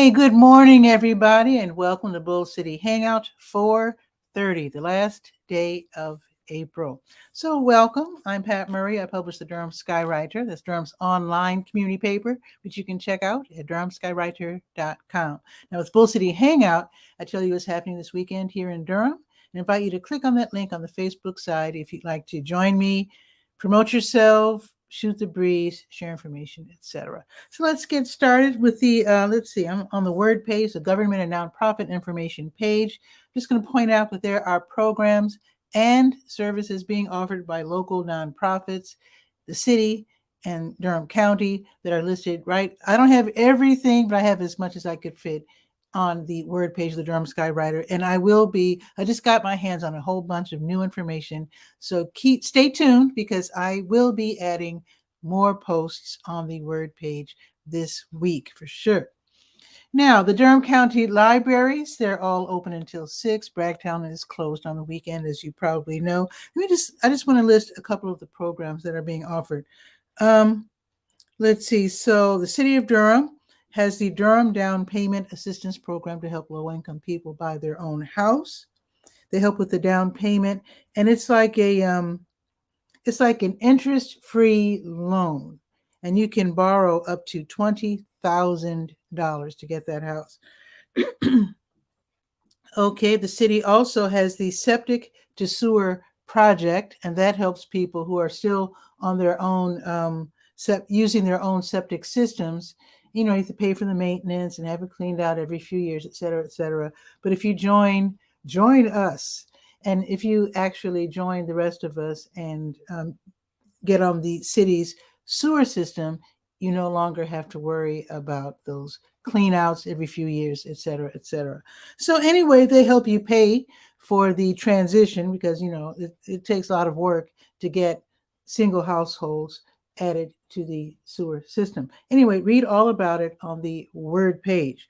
Hey, good morning, everybody, and welcome to Bull City Hangout 4:30, the last day of April. So, welcome. I'm Pat Murray. I publish the Durham Skywriter. That's Durham's online community paper, which you can check out at durhamskywriter.com. Now, it's Bull City Hangout. I tell you what's happening this weekend here in Durham and invite you to click on that link on the Facebook side if you'd like to join me, promote yourself, shoot the breeze, share information, etc. So let's get started with the, I'm on the word page, the government and nonprofit information page. I'm just going to point out that there are programs and services being offered by local nonprofits, the city, and Durham County that are listed, right? I don't have everything, but I have as much as I could fit on the word page of the Durham Skywriter. And I just got my hands on a whole bunch of new information. So stay tuned because I will be adding more posts on the word page this week for sure. Now, the Durham County libraries, they're all open until 6. Bragtown is closed on the weekend, as you probably know. I just want to list a couple of the programs that are being offered. Let's see. So the city of Durham has the Durham Down Payment Assistance Program to help low-income people buy their own house. They help with the down payment, and it's like an interest-free loan, and you can borrow up to $20,000 to get that house. Okay, the city also has the Septic to Sewer project, and that helps people who are still on their own, using their own septic systems. You have to pay for the maintenance and have it cleaned out every few years, et cetera, et cetera. But if you join us, and if you actually join the rest of us and get on the city's sewer system, you no longer have to worry about those clean outs every few years, et cetera, et cetera. So anyway, they help you pay for the transition because, it takes a lot of work to get single households added to the sewer system. Anyway, read all about it on the word page.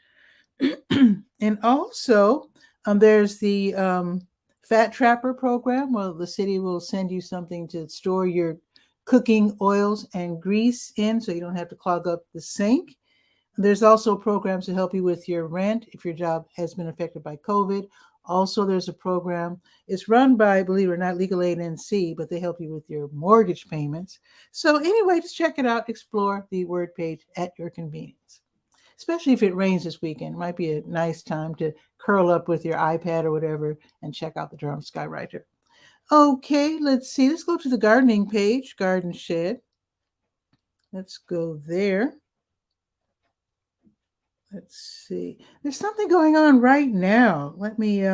And also, there's the Fat Trapper program. Well, the city will send you something to store your cooking oils and grease in so you don't have to clog up the sink. There's also programs to help you with your rent if your job has been affected by COVID. Also, there's a program, it's run by, believe it or not, Legal Aid NC, but they help you with your mortgage payments. So anyway, just check it out, explore the word page at your convenience. Especially if it rains this weekend, it might be a nice time to curl up with your iPad or whatever and check out the Durham Skywriter. Okay, let's see. Let's go to the gardening page, Garden Shed. Let's go there. Let's see. There's something going on right now. Let me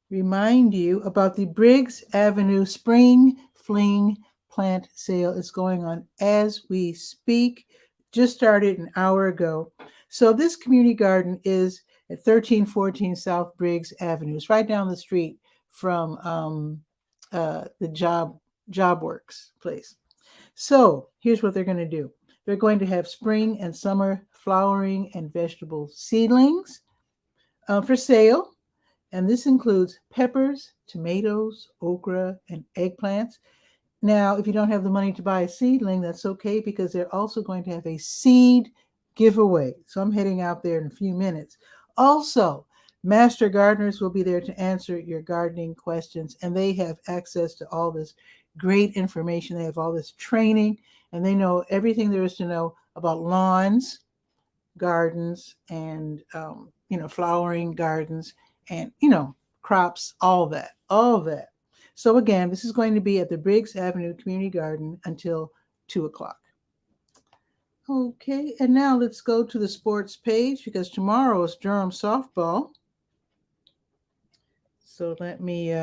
remind you about the Briggs Avenue Spring Fling plant sale. It's going on as we speak. Just started an hour ago. So this community garden is at 1314 South Briggs Avenue. It's right down the street from the Job Works place. So here's what they're going to do. They're going to have spring and summer flowering and vegetable seedlings for sale. And this includes peppers, tomatoes, okra, and eggplants. Now, if you don't have the money to buy a seedling, that's okay because they're also going to have a seed giveaway. So I'm heading out there in a few minutes. Also, master gardeners will be there to answer your gardening questions, and they have access to all this great information. They have all this training, and they know everything there is to know about lawns, gardens, and flowering gardens, and crops, all that. So again, this is going to be at the Briggs Avenue Community Garden until 2:00. Okay, and now let's go to the sports page because tomorrow is Durham softball. So let me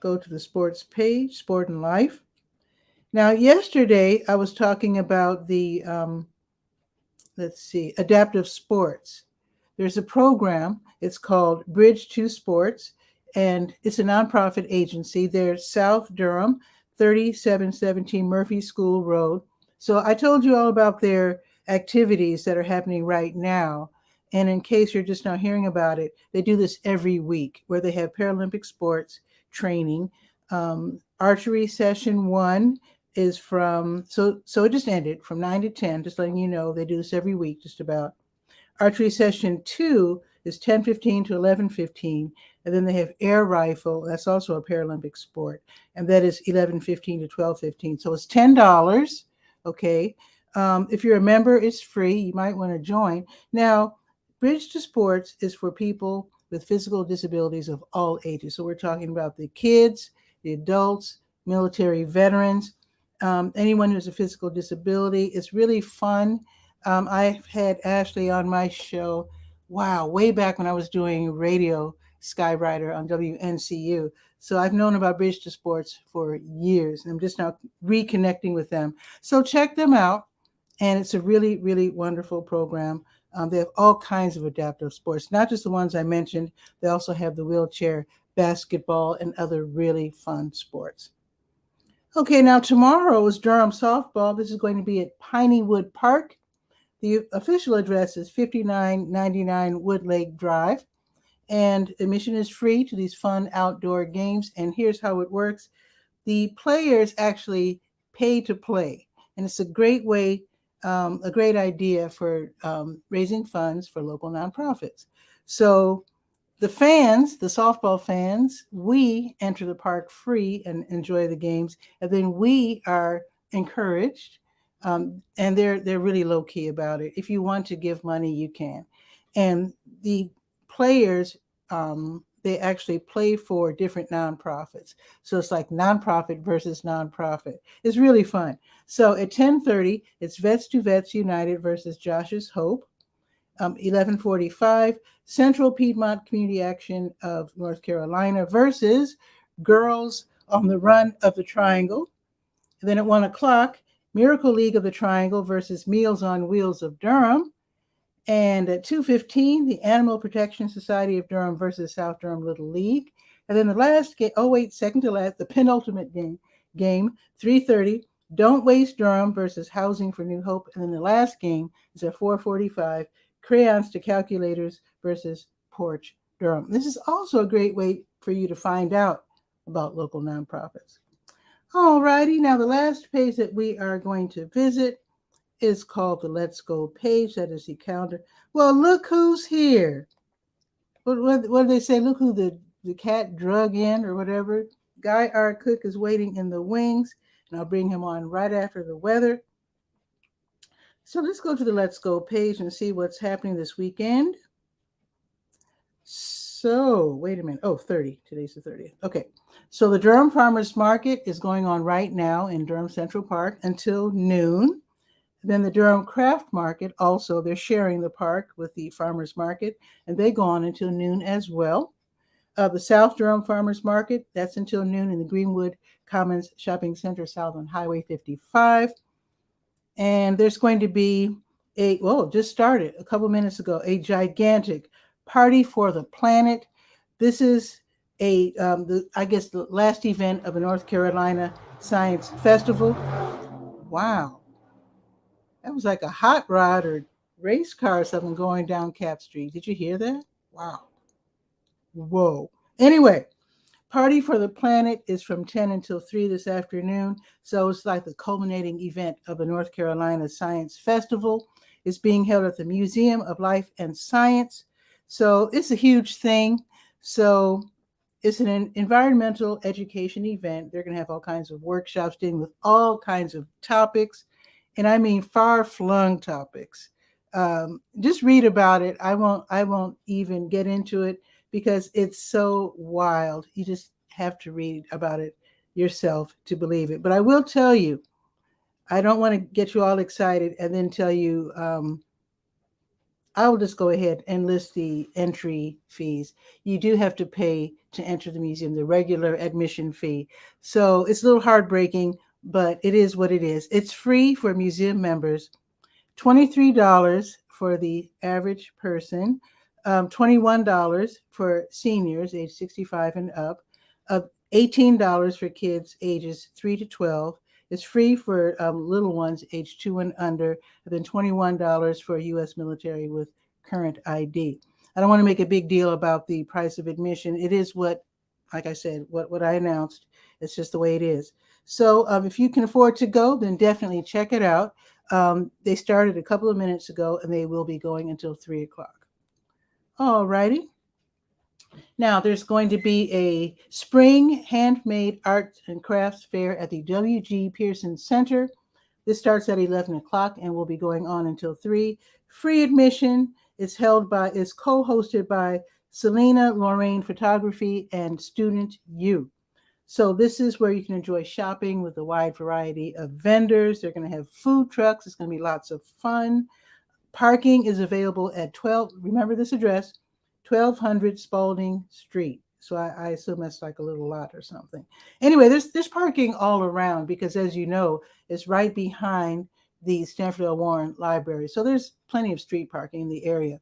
go to the sports page, Sport and Life. Now, yesterday I was talking about the, adaptive sports. There's a program, it's called Bridge to Sports, and it's a nonprofit agency. They're South Durham, 3717 Murphy School Road. So I told you all about their activities that are happening right now. And in case you're just now hearing about it, they do this every week where they have Paralympic sports training. Archery session 1 is so it just ended from 9 to 10, just letting you know they do this every week, just about. Archery session 2 is 10:15 to 11:15, and then they have air rifle. That's also a Paralympic sport, and that is 11:15 to 12:15. So it's $10. Okay, if you're a member, it's free. You might want to join. Now, Bridge to Sports is for people with physical disabilities of all ages. So we're talking about the kids, the adults, military veterans, anyone who has a physical disability. It's really fun. I've had Ashley on my show, wow, way back when I was doing radio Skywriter on WNCU. So I've known about Bridge to Sports for years, and I'm just now reconnecting with them. So check them out, and it's a really, really wonderful program. They have all kinds of adaptive sports, not just the ones I mentioned. They also have the wheelchair basketball and other really fun sports. Okay, now tomorrow is Durham softball. This is going to be at Pineywood Park. The official address is 5999 Wood Lake Drive, and admission is free to these fun outdoor games. And here's how it works. The players actually pay to play, and it's a great way, a great idea for raising funds for local nonprofits. So the fans, the softball fans, we enter the park free and enjoy the games, and then we are encouraged, and they're really low key about it. If you want to give money, you can, and the players, they actually play for different nonprofits. So it's like nonprofit versus nonprofit. It's really fun. So at 10:30, it's Vets to Vets United versus Josh's Hope. 11:45, Central Piedmont Community Action of North Carolina versus Girls on the Run of the Triangle. And then at 1 o'clock, Miracle League of the Triangle versus Meals on Wheels of Durham. And at 2:15, the Animal Protection Society of Durham versus South Durham Little League. And then the last game, oh wait, second to last, the penultimate game, 3:30, Don't Waste Durham versus Housing for New Hope. And then the last game is at 4:45, Crayons to Calculators versus Porch Durham. This is also a great way for you to find out about local nonprofits. All righty, now the last page that we are going to visit is called the Let's Go page. That is the calendar. Well, look who's here. What do they say? Look who the cat drug in or whatever. Guy R. Cook is waiting in the wings, and I'll bring him on right after the weather. So let's go to the Let's Go page and see what's happening this weekend. So wait a minute. Oh, 30. Today's the 30th. Okay. So the Durham Farmers Market is going on right now in Durham Central Park until noon. Then the Durham Craft Market, also, they're sharing the park with the Farmers Market, and they go on until noon as well. The South Durham Farmers Market, that's until noon in the Greenwood Commons Shopping Center, south on Highway 55. And there's going to be just started a couple minutes ago, a gigantic Party for the Planet. This is the last event of the North Carolina Science Festival. Wow. That was like a hot rod or race car or something going down Cap Street. Did you hear that? Wow. Whoa. Anyway, Party for the Planet is from 10 until 3 this afternoon. So it's like the culminating event of the North Carolina Science Festival. It's being held at the Museum of Life and Science. So it's a huge thing. So it's an environmental education event. They're going to have all kinds of workshops dealing with all kinds of topics. And I mean far-flung topics. Just read about it. I won't even get into it because it's so wild. You just have to read about it yourself to believe it. But I will tell you, I don't want to get you all excited and then tell you, I will just go ahead and list the entry fees. You do have to pay to enter the museum, the regular admission fee. So it's a little heartbreaking, but it is what it is. It's free for museum members, $23 for the average person, $21 for seniors age 65 and up, $18 for kids ages 3 to 12. It's free for little ones age 2 and under, and then $21 for U.S. military with current ID. I don't want to make a big deal about the price of admission. It is what, like I said, what I announced. It's just the way it is. So if you can afford to go, then definitely check it out. They started a couple of minutes ago, and they will be going until 3 o'clock. All righty. Now, there's going to be a spring handmade arts and crafts fair at the W.G. Pearson Center. This starts at 11 o'clock and will be going on until 3. Free admission is co-hosted by Selena Lorraine Photography and Student U. So this is where you can enjoy shopping with a wide variety of vendors. They're going to have food trucks. It's going to be lots of fun. Parking is available at remember this address, 1200 Spalding Street. So I assume that's like a little lot or something. Anyway, there's parking all around because, as you know, it's right behind the Stanford L. Warren Library. So there's plenty of street parking in the area.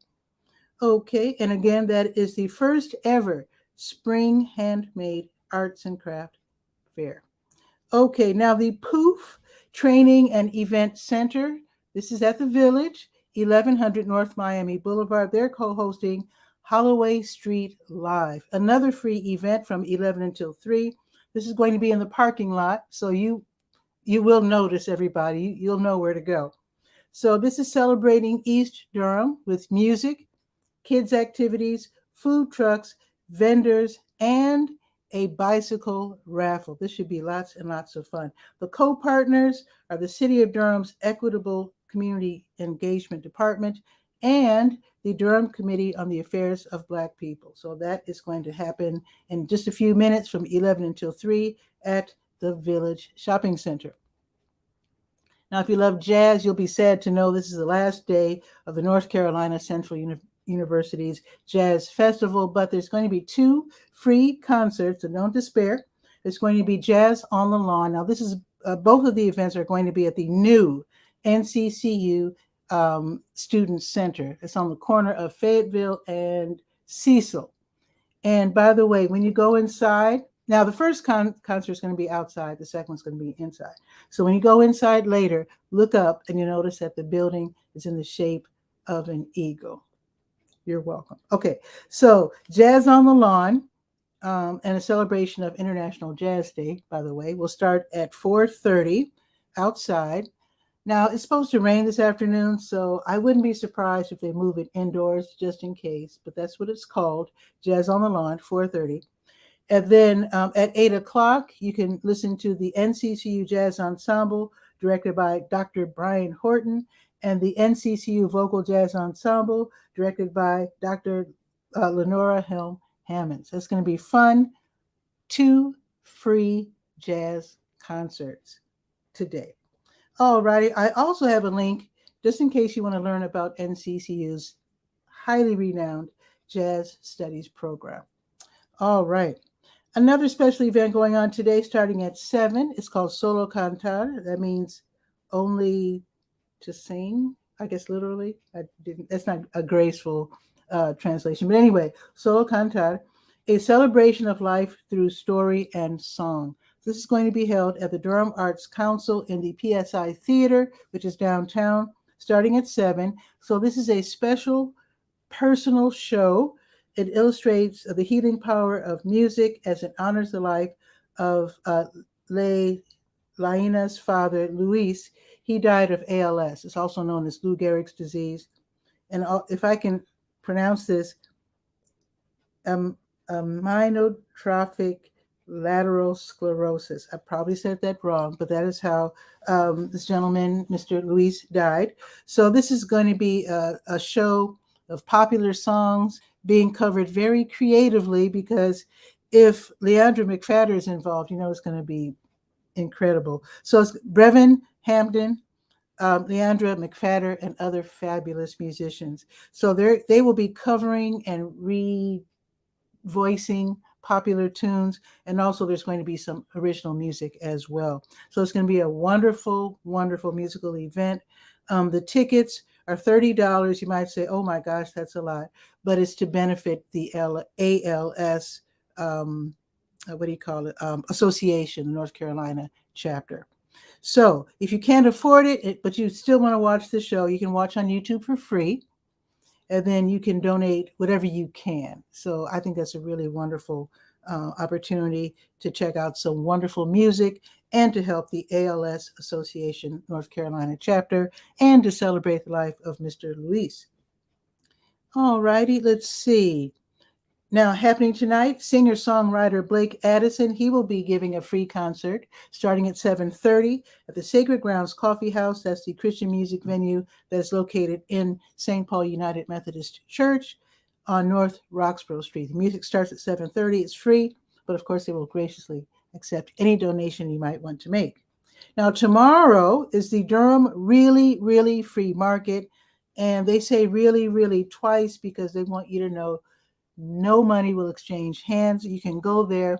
Okay, and again, that is the first ever Spring Handmade Arts and Craft Fair. Okay, now the Poof Training and Event Center. This is at the Village, 1100 North Miami Boulevard. They're co-hosting Holloway Street Live, another free event from 11 until 3. This is going to be in the parking lot, so you will notice everybody. You'll know where to go. So this is celebrating East Durham with music, kids activities, food trucks, vendors, and a bicycle raffle. This should be lots and lots of fun. The co-partners are the City of Durham's Equitable Community Engagement Department and the Durham Committee on the Affairs of Black People. So that is going to happen in just a few minutes from 11 until 3 at the Village Shopping Center. Now, if you love jazz, you'll be sad to know this is the last day of the North Carolina Central University's Jazz Festival, but there's going to be 2 free concerts, so don't despair. There's going to be Jazz on the Lawn. Now, this is both of the events are going to be at the new NCCU Student Center. It's on the corner of Fayetteville and Cecil. And by the way, when you go inside, now the first concert is going to be outside, the second one's going to be inside. So when you go inside later, look up and you notice that the building is in the shape of an eagle. You're welcome. Okay, so Jazz on the Lawn and a celebration of International Jazz Day, by the way, will start at 4:30 outside. Now, it's supposed to rain this afternoon, so I wouldn't be surprised if they move it indoors just in case, but that's what it's called, Jazz on the Lawn, 4:30. And then at 8 o'clock, you can listen to the NCCU Jazz Ensemble, directed by Dr. Brian Horton, and the NCCU Vocal Jazz Ensemble, directed by Dr. Lenora Helm Hammonds. That's going to be fun. 2 free jazz concerts today. All righty. I also have a link just in case you want to learn about NCCU's highly renowned jazz studies program. All right. Another special event going on today starting at 7. It's called Solo Cantar. That means only to sing, I guess literally. That's not a graceful translation. But anyway, Solo Cantar, a celebration of life through story and song. This is going to be held at the Durham Arts Council in the PSI Theater, which is downtown, starting at 7. So this is a special personal show. It illustrates the healing power of music as it honors the life of Laina's father, Luis. He died of ALS. It's also known as Lou Gehrig's disease. And if I can pronounce this, amyotrophic lateral sclerosis. I probably said that wrong, but that is how this gentleman, Mr. Luis, died. So this is going to be a show of popular songs being covered very creatively, because if Leandra McFadder is involved, you know it's going to be incredible. So it's Brevin Hampton, Leandra McFadder, and other fabulous musicians. So they will be covering and re-voicing popular tunes, and also there's going to be some original music as well. So it's going to be a wonderful, wonderful musical event. The tickets are $30. You might say, oh my gosh, that's a lot, but it's to benefit the ALS, association, the North Carolina chapter. So if you can't afford it, but you still want to watch the show, you can watch on YouTube for free. And then you can donate whatever you can. So I think that's a really wonderful opportunity to check out some wonderful music and to help the ALS Association North Carolina chapter and to celebrate the life of Mr. Luis. All righty, let's see. Now, happening tonight, singer-songwriter Blake Addison, he will be giving a free concert starting at 7:30 at the Sacred Grounds Coffee House. That's the Christian music venue that is located in St. Paul United Methodist Church on North Roxborough Street. The music starts at 7:30. It's free, but of course they will graciously accept any donation you might want to make. Now, tomorrow is the Durham Really, Really Free Market, and they say really, really twice because they want you to know no money will exchange hands. You can go there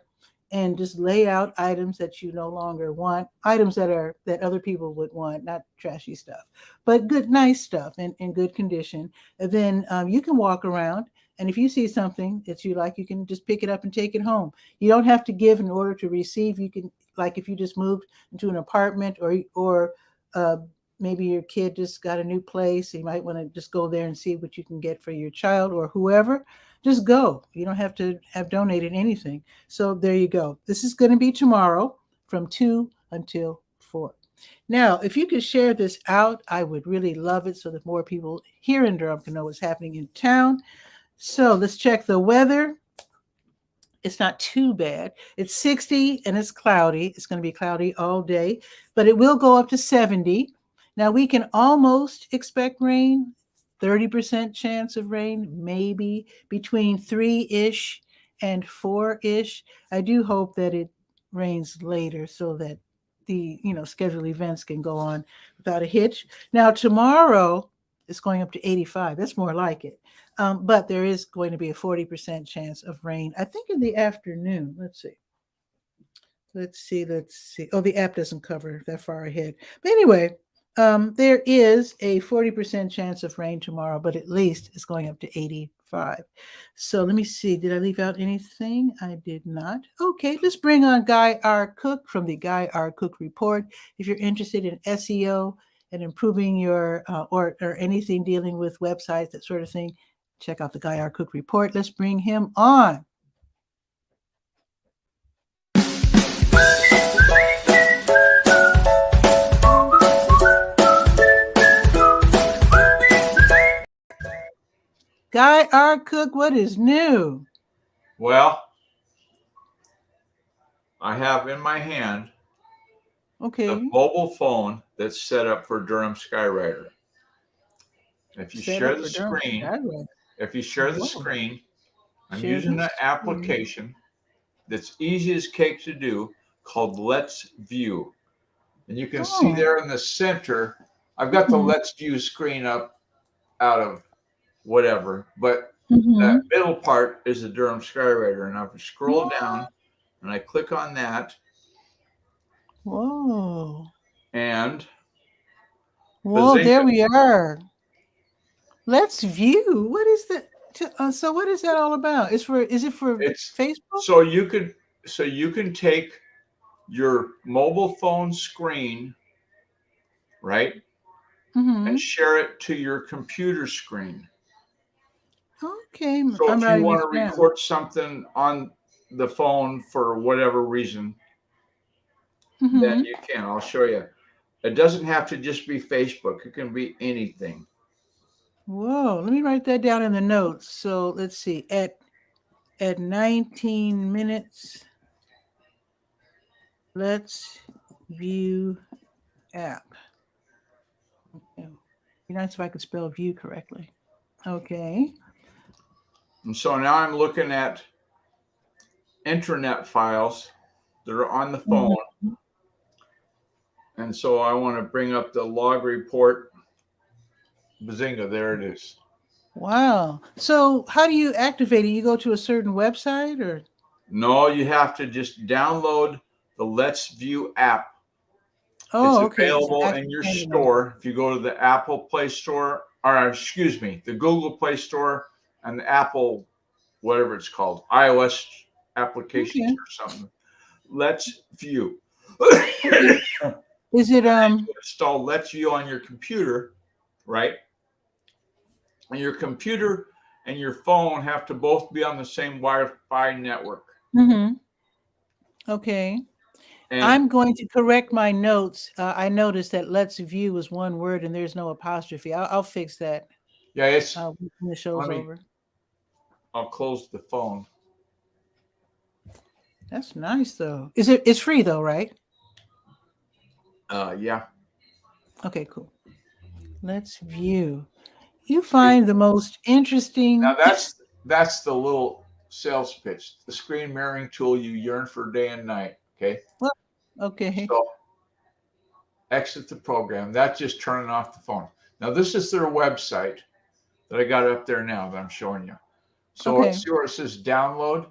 and just lay out items that you no longer want, items that other people would want, not trashy stuff, but good, nice stuff in good condition. And then you can walk around, and if you see something that you like, you can just pick it up and take it home. You don't have to give in order to receive. You can, like if you just moved into an apartment or maybe your kid just got a new place, you might want to just go there and see what you can get for your child or whoever. Just go. You don't have to have donated anything. So there you go. This is going to be tomorrow from 2 until 4. Now, if you could share this out, I would really love it so that more people here in Durham can know what's happening in town. So let's check the weather. It's not too bad. It's 60 and it's cloudy. It's going to be cloudy all day, but it will go up to 70. Now we can almost expect rain. 30% chance of rain, maybe between 3-ish and 4-ish. I do hope that it rains later so that the scheduled events can go on without a hitch. Now tomorrow it's going up to 85. That's more like it. But there is going to be a 40% chance of rain, I think in the afternoon. Let's see. Oh, the app doesn't cover that far ahead. But anyway, there is a 40% chance of rain tomorrow, but at least it's going up to 85. So let me see. Did I leave out anything? I did not. Okay, let's bring on Guy R. Cook from the Guy R. Cook Report. If you're interested in SEO and improving your or anything dealing with websites, that sort of thing, check out the Guy R. Cook Report. Let's bring him on. Guy R. Cook, what is new? Well, I have in my hand a mobile phone that's set up for Durham Skywriter. If you share the screen, I'm using an application that's easy as cake to do called Let's View. And you can see there in the center, I've got the Let's View screen up out of whatever, but that middle part is the Durham Skywriter. And I scroll down and I click on that. Whoa. And there we are. Let's View. What is that? So what is that all about? Is it for Facebook? So you can take your mobile phone screen, right? And share it to your computer screen. Okay. So if you want to record something on the phone for whatever reason, then you can. I'll show you. It doesn't have to just be Facebook. It can be anything. Whoa, let me write that down in the notes. So let's see. At 19 minutes, Let's View app. Okay. Be nice if I could spell view correctly. Okay. And so now I'm looking at intranet files that are on the phone. And so I want to bring up the log report. Bazinga, there it is. Wow. So how do you activate it? You go to a certain website or? No, you have to just download the Let's View app. Oh, it's available in your store. If you go to the Apple Play Store, or excuse me, the Google Play Store and the Apple, whatever it's called, iOS applications or something. Let's View. Is it install Let's View on your computer, right? And your computer and your phone have to both be on the same Wi-Fi network. Okay. And I'm going to correct my notes. I noticed that "Let's View" is one word and there's no apostrophe. I'll fix that yeah, it's, when the show's over. I'll close the phone. That's nice, though. It's free, though, right? Yeah. Okay, cool. Let's view. You find the most Now interesting. that's the little sales pitch. The screen mirroring tool you yearn for day and night. Okay. Well, okay. So exit the program. That's just turning off the phone. Now this is their website that I got up there now that I'm showing you. So Okay. see where it says download.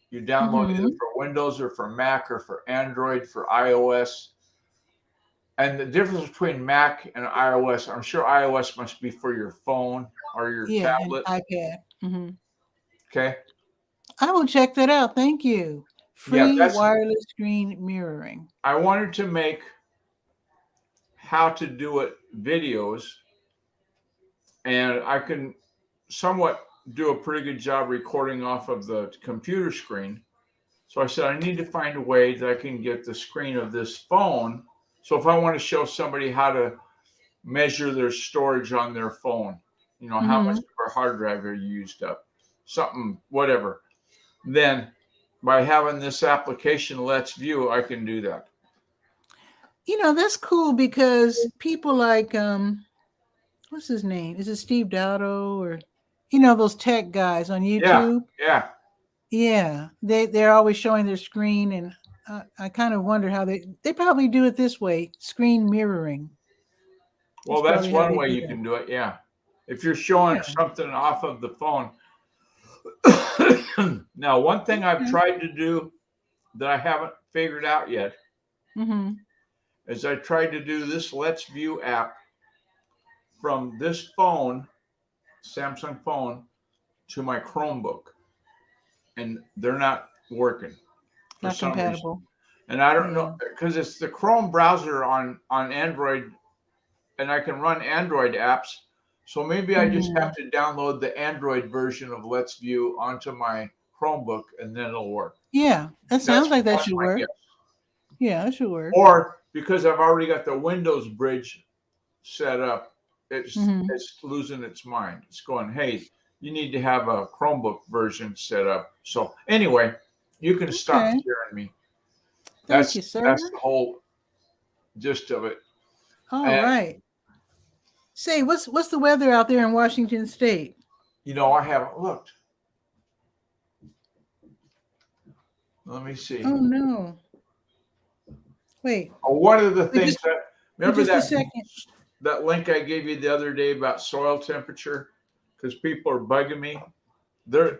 You download either Mm-hmm. for Windows or for Mac or for Android, for iOS. And the difference between Mac and iOS, I'm sure iOS must be for your phone or your Yeah, an tablet. iPad. Mm-hmm. Okay. I will check that out. Thank you. Yeah, Free wireless screen mirroring. I wanted to make how to do it videos, and I can somewhat do a pretty good job recording off of the computer screen. So I said, I need to find a way that I can get the screen of this phone. So if I want to show somebody how to measure their storage on their phone, how much Mm-hmm. of our hard drive are used up, something, whatever, then by having this application, Let's View, I can do that. That's cool because people like what's his name? Is it Steve Dowdo or those tech guys on Yeah, YouTube? yeah. Yeah, they're always showing their screen, and I kind of wonder how they probably do it this way: screen mirroring. Well, that's Probably how one they way do you that. can do it. Yeah. If you're showing Yeah. something off of the phone. Now, one thing I've tried to do that I haven't figured out yet Mm-hmm. is I tried to do this Let's View app from this phone, Samsung phone, to my Chromebook, and they're not working for Not some reason. compatible. And I don't Yeah. know because it's the Chrome browser on Android, and I can run Android apps. So maybe I just have to download the Android version of Let's View onto my Chromebook, and then it'll work. Yeah, that sounds like that That's should my work. guess. Yeah, that should work. Or because I've already got the Windows bridge set up, Mm-hmm. it's losing its mind. It's going, hey, you need to have a Chromebook version set up. So anyway, you can stop Okay. scaring me. Thank you, sir. That's the whole gist of it. All And right. Say, what's the weather out there in Washington State? I haven't looked. Let me see. Oh no. Wait. One of the Wait things just, that wait remember just a second. that link I gave you the other day about soil temperature, because people are bugging me.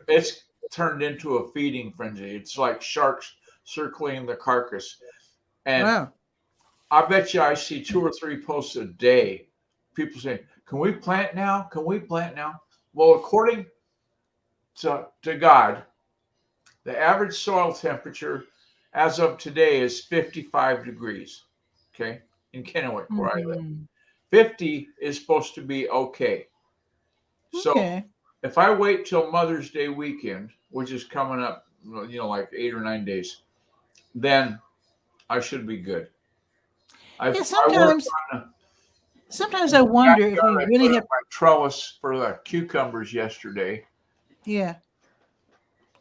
It's turned into a feeding frenzy. It's like sharks circling the carcass. And Wow. I bet you I see 2 or 3 posts a day. People saying, "Can we plant now? Can we plant now?" Well, according to God, the average soil temperature as of today is 55 degrees. Okay, in Kennewick, where I live. Mm-hmm. 50 is supposed to be okay. So Okay. if I wait till Mother's Day weekend, which is coming up, like 8 or 9 days, then I should be good. Yeah, I worked sometimes in I the wonder if we backyard. I really put up have. my trellis for the cucumbers yesterday. Yeah.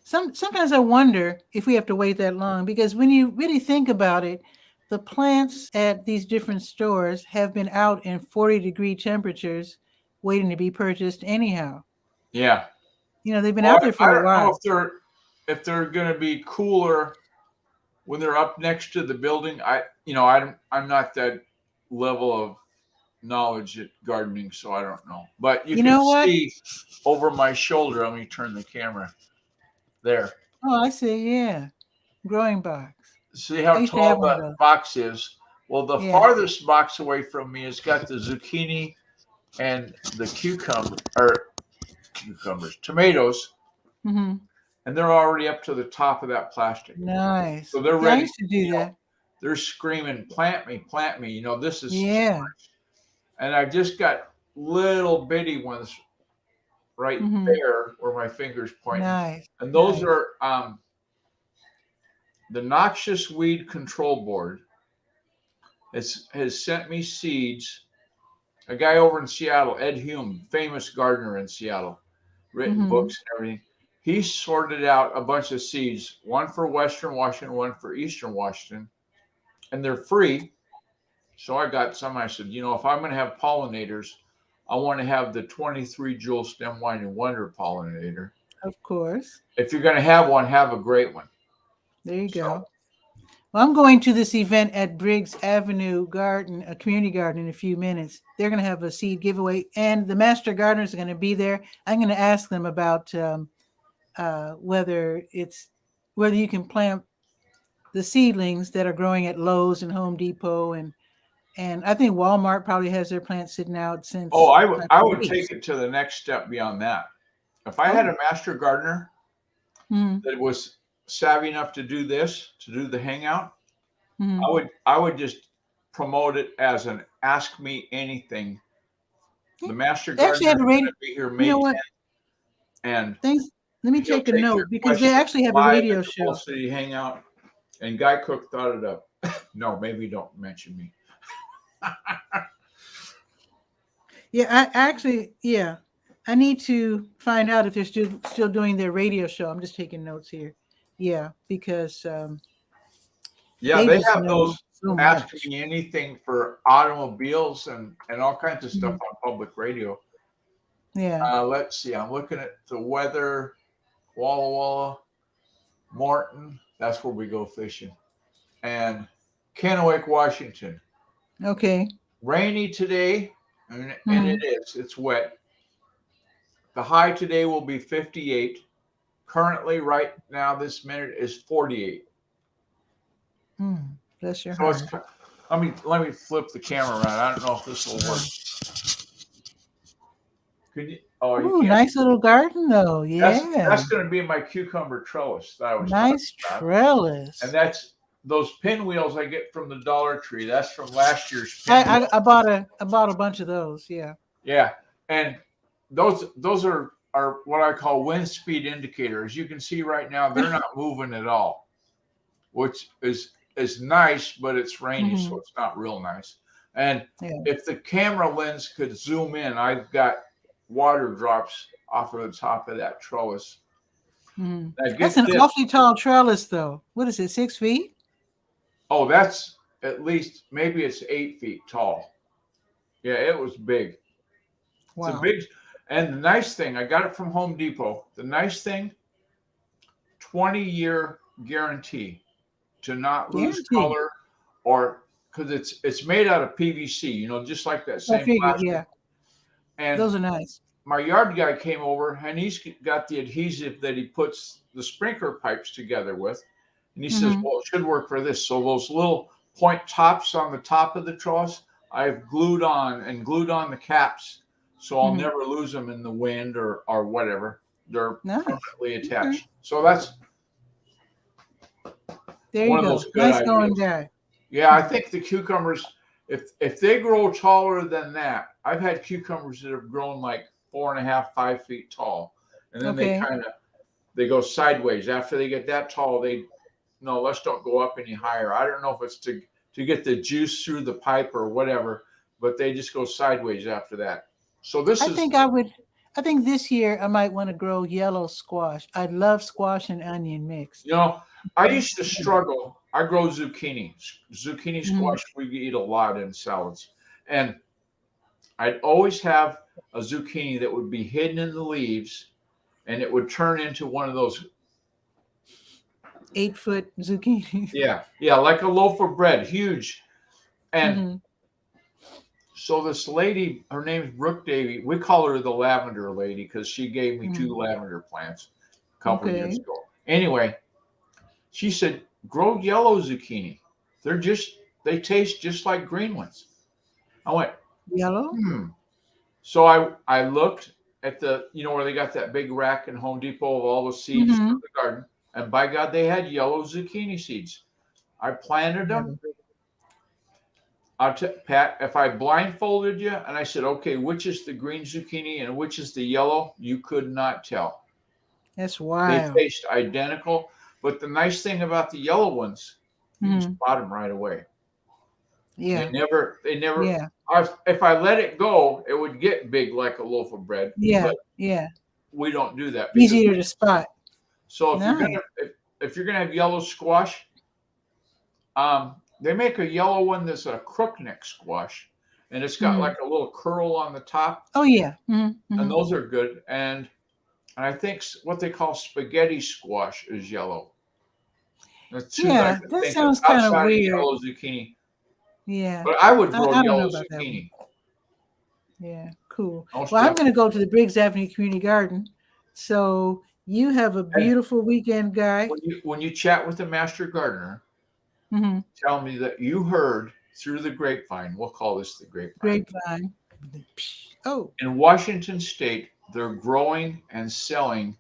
Sometimes I wonder if we have to wait that long because when you really think about it, the plants at these different stores have been out in 40-degree temperatures waiting to be purchased anyhow. Yeah. They've been Well, out there for I a don't know while. if they're going to be cooler when they're up next to the building. I'm not that level of knowledge at gardening, so I don't know. But you You can know what? see over my shoulder. Let me turn the camera there. Oh, I see. Yeah. Growing box. See I how used to have tall one of the those. box is? Well, the Yeah. farthest box away from me has got the zucchini and the tomatoes, Mm-hmm. and they're already up to the top of that plastic. Nice. So they're Yeah, I ready. used to do that. They're screaming, plant me, plant me. This is, Yeah. and I've just got little bitty ones right Mm-hmm. there where my finger's pointing. Nice. And those Nice. are the Noxious Weed Control Board has sent me seeds. A guy over in Seattle, Ed Hume, famous gardener in Seattle, written books and everything. He sorted out a bunch of seeds, one for Western Washington, one for Eastern Washington, and they're free. So I got some. I said, you know, if I'm going to have pollinators, I want to have the 23 jewel stem winding wonder pollinator. Of course. If you're going to have one, have a great one. There you go. Well, I'm going to this event at Briggs Avenue Garden, a community garden, in a few minutes. They're going to have a seed giveaway, and the master gardeners are going to be there. I'm going to ask them about whether you can plant the seedlings that are growing at Lowe's and Home Depot, and I think Walmart probably has their plants sitting out since. Oh, I would take it to the next step beyond that. If I had a master gardener that was savvy enough to do this, to do the hangout, I would just promote it as an ask me anything. The master gardener is going to be here May 10th, and let me take a note, because they actually have a radio show. City hangout, and Guy Cook thought it up. No, maybe don't mention me. I need to find out if they're still doing their radio show. I'm just taking notes here. Yeah, because they have those Ask Me Anything for automobiles and all kinds of stuff on public radio. Yeah. Let's see. I'm looking at the weather. Walla Walla, Morton. That's where we go fishing. And Kennewick, Washington. Okay. Rainy today, and it is. It's wet. The high today will be 58. Currently, right now, this minute is 48. Bless your heart. Let me flip the camera around. I don't know if this will work. Could you? Oh, you can't. Nice little garden, though. Yeah. That's going to be my cucumber trellis that I was nice trellis. And that's those pinwheels I get from the Dollar Tree. That's from last year's. I bought a bunch of those. Yeah. Yeah, and those are what I call wind speed indicators. You can see right now they're not moving at all, which is nice, but it's rainy, so it's not real nice. And if the camera lens could zoom in, I've got water drops off of the top of that trellis. That's an awfully tall trellis, though. What is it, 6 feet? Oh, that's at least, maybe it's 8 feet tall. Yeah, it was big. Wow. It's a big, and the nice thing, I got it from Home Depot. The nice thing, 20-year guarantee to not lose color, or because it's made out of PVC, you know, just like that same plastic. Yeah. And those are nice. My yard guy came over, and he's got the adhesive that he puts the sprinkler pipes together with. And he says, well, it should work for this. So those little point tops on the top of the trellis, I've glued on the caps, so I'll never lose them in the wind or whatever. They're permanently attached. So that's there you go. Nice going guy. Yeah, I think the cucumbers, if they grow taller than that, I've had cucumbers that have grown like 4.5, 5 feet tall, and then they go sideways after they get that tall. Let's don't go up any higher. I don't know if it's to get the juice through the pipe or whatever, but they just go sideways after that. So I think this year I might want to grow yellow squash. I love squash and onion mixed. You know, I used to struggle. I grow zucchini squash. We eat a lot in salads, and I'd always have a zucchini that would be hidden in the leaves, and it would turn into one of those 8-foot zucchini. Yeah, like a loaf of bread, huge. And so this lady, her name's Brooke Davy. We call her the lavender lady because she gave me 2 lavender plants a couple of years ago. Anyway, she said, grow yellow zucchini. They taste just like green ones. I went, yellow? So I looked at where they got that big rack in Home Depot of all the seeds for the garden. And by God, they had yellow zucchini seeds. I planted them. Pat, if I blindfolded you and I said, okay, which is the green zucchini and which is the yellow, you could not tell. That's wild. They taste identical. But the nice thing about the yellow ones, you can spot them right away. Yeah. They never. Yeah. If I let it go, it would get big like a loaf of bread. Yeah. But Yeah. we don't do that. Easier to spot. So if Nice. you're gonna have yellow squash, they make a yellow one that's a crookneck squash, and it's got like a little curl on the top. Oh yeah. And those are good. And I think what they call spaghetti squash is yellow. That's two Yeah, that sounds kind of weird. Yellow zucchini. Yeah. But I would grow I don't yellow know about zucchini. Yeah, cool. Most Well, I'm going to go to the Briggs Avenue Community Garden. So you have a beautiful weekend, guy. When you chat with the master gardener, tell me that you heard through the grapevine. We'll call this the grapevine. Grapevine. Oh. In Washington State, they're growing and selling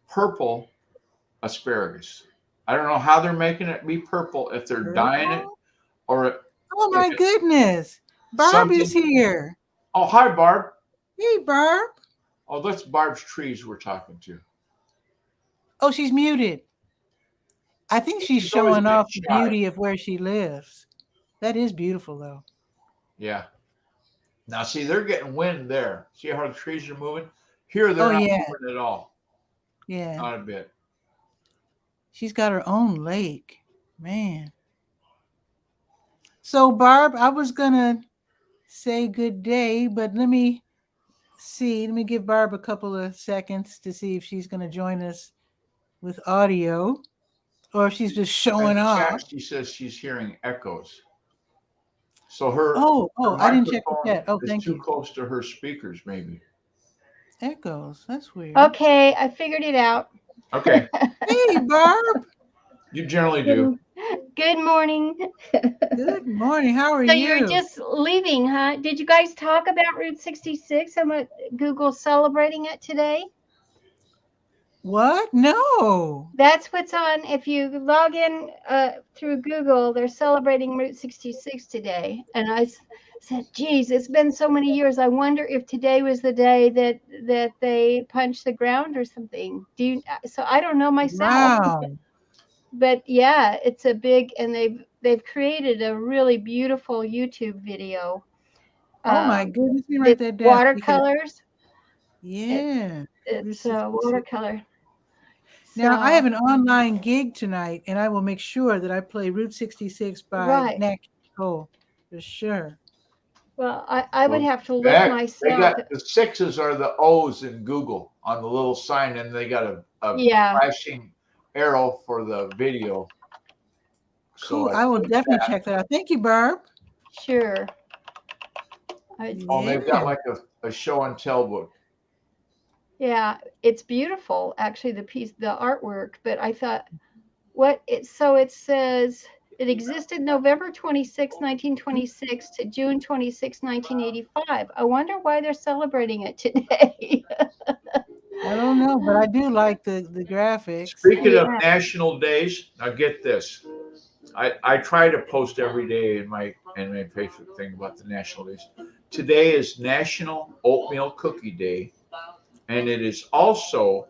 purple asparagus. I don't know how they're making it be purple, if they're dyeing it or. Oh my goodness. Barb is here. Oh, hi, Barb. Hey, Barb. Oh, that's Barb's trees we're talking to. Oh, she's muted. I think she's showing off the beauty of where she lives. That is beautiful, though. Yeah. Now, see, they're getting wind there. See how the trees are moving? Here, they're not moving at all. Yeah. Not a bit. She's got her own lake. Man. So, Barb, I was going to say good day, but let me see. Let me give Barb a couple of seconds to see if she's going to join us with audio or if she's just showing off. She says she's hearing echoes. So her I didn't check the chat. Oh, thank you. Too close to her speakers, maybe. Echoes. That's weird. Okay, I figured it out. Okay. Hey, Barb. You generally do. Good morning. Good morning. How are you? So you're just leaving, huh? Did you guys talk about Route 66? I'm at Google celebrating it today. What? No. That's what's on. If you log in through Google, they're celebrating Route 66 today. And I said, geez, it's been so many years. I wonder if today was the day that they punched the ground or something. So I don't know myself. Wow. But yeah, it's a big, and they've created a really beautiful YouTube video. Oh my goodness, let me write that down. Watercolors. Yeah. It's watercolor. Now, I have an online gig tonight, and I will make sure that I play Route 66 by Nat King Cole, for sure. Well, I would have to look myself. The sixes are the O's in Google on the little sign, and they got a flashing arrow for the video. Cool. I will definitely check that out. Thank you, Barb. Sure. They've got like a show and tell book. Yeah, it's beautiful, actually, the artwork. But I thought, it says it existed November 26, 1926 to June 26, 1985. I wonder why they're celebrating it today. I don't know, but I do like the graphics. Speaking of national days, now get this. I try to post every day in my Facebook thing about the national days. Today is National Oatmeal Cookie Day, and it is also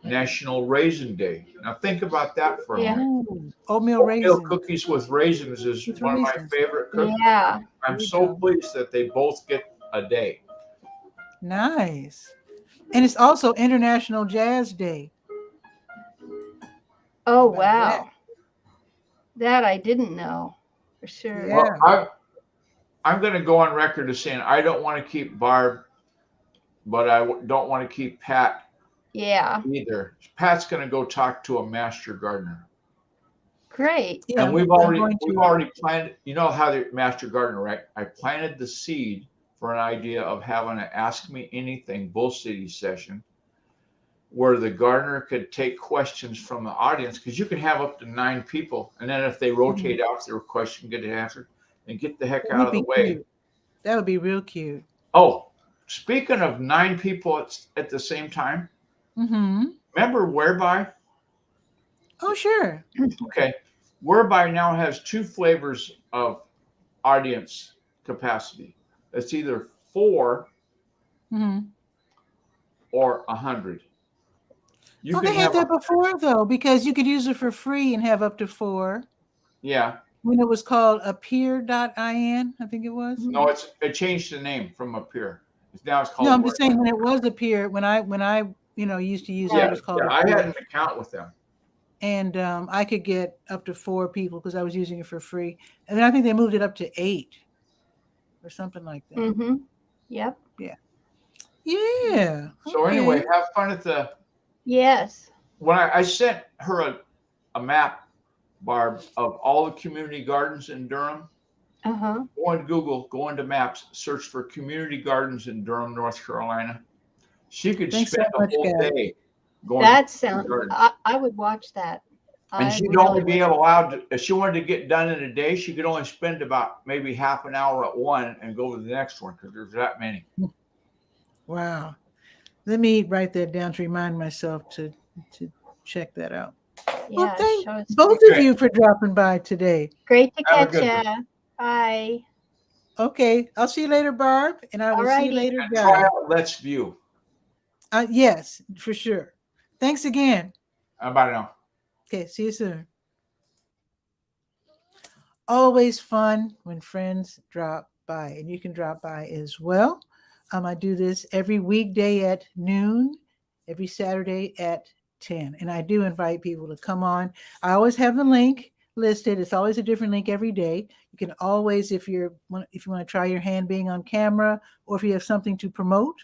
National Raisin Day. Now think about that for a minute. Oatmeal cookies with raisins is one of my favorite cookies. Yeah. I'm so pleased that they both get a day. Nice. And it's also International Jazz Day. Oh, wow. That I didn't know, for sure. Yeah. Well, I'm going to go on record as saying I don't want to keep Barb, but I don't want to keep Pat either. Pat's going to go talk to a master gardener. Great. Yeah, and we've already planted. You know how the master gardener, right? I planted the seed for an idea of having an Ask Me Anything Bull City session where the gardener could take questions from the audience, because you can have up to 9 people. And then if they rotate out, their question get answered, and get the heck out of the way. Cute. That would be real cute. Oh, speaking of 9 people at the same time, remember Whereby? Oh, sure. Okay. Whereby now has 2 flavors of audience capacity. It's either 4 or 100. You Oh, can they had have that before though, because you could use it for free and have up to 4. yeah. When it was called appear.in, I think it was. No, it changed the name from up here. Now it's No, called I'm just saying when it was Appear, when I used to use it, it yeah, was called I Appear. had an account with them. And I could get up to 4 people because I was using it for free. And then I think they moved it up to 8 or something like that. Mm-hmm. Yep. Yeah. So okay. anyway, have fun at the. Yes. When I sent her a map, Barb, of all the community gardens in Durham. Uh-huh. Go on Google, go into maps, search for community gardens in Durham, North Carolina. She could Thanks so spend a much, whole guys. day going That to sounds, gardens. I would watch that. And I she'd really only be would. allowed to, if she wanted to get done in a day, she could only spend about maybe half an hour at one and go to the next one because there's that many. Wow. Let me write that down to remind myself to check that out. Well, Yeah, thank show us. both of you for dropping by today. Great to Have a catch good ya. Bye. Okay, I'll see you later, Barb, and I will see you Alrighty. later, And try guys. out Let's View. Yes, for sure. Thanks again. Bye now. Okay, see you soon. Always fun when friends drop by, and you can drop by as well. I do this every weekday at noon, every Saturday at 10, and I do invite people to come on. I always have the link listed. It's always a different link every day. You can always, if you want to try your hand being on camera, or if you have something to promote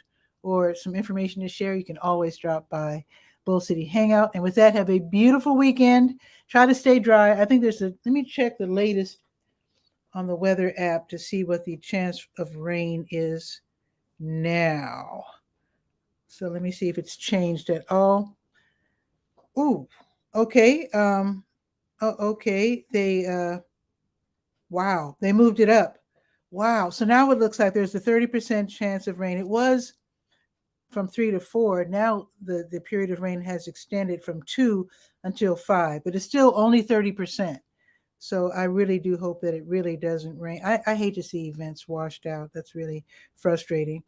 or some information to share, you can always drop by Bull City Hangout. And with that, have a beautiful weekend. Try to stay dry. I think let me check the latest on the weather app to see what the chance of rain is now. So let me see if it's changed at all. Ooh, okay. Okay. Wow, they moved it up. Wow. So now it looks like there's a 30% chance of rain. It was from 3 to 4. Now the period of rain has extended from 2 until 5, but it's still only 30%. So I really do hope that it really doesn't rain. I hate to see events washed out. That's really frustrating.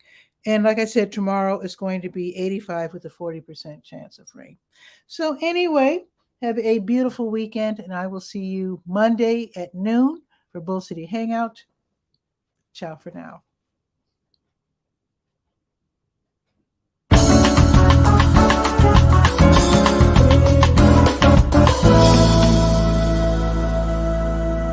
And like I said, tomorrow it's going to be 85 with a 40% chance of rain. So anyway, have a beautiful weekend, and I will see you Monday at noon for Bull City Hangout. Ciao for now.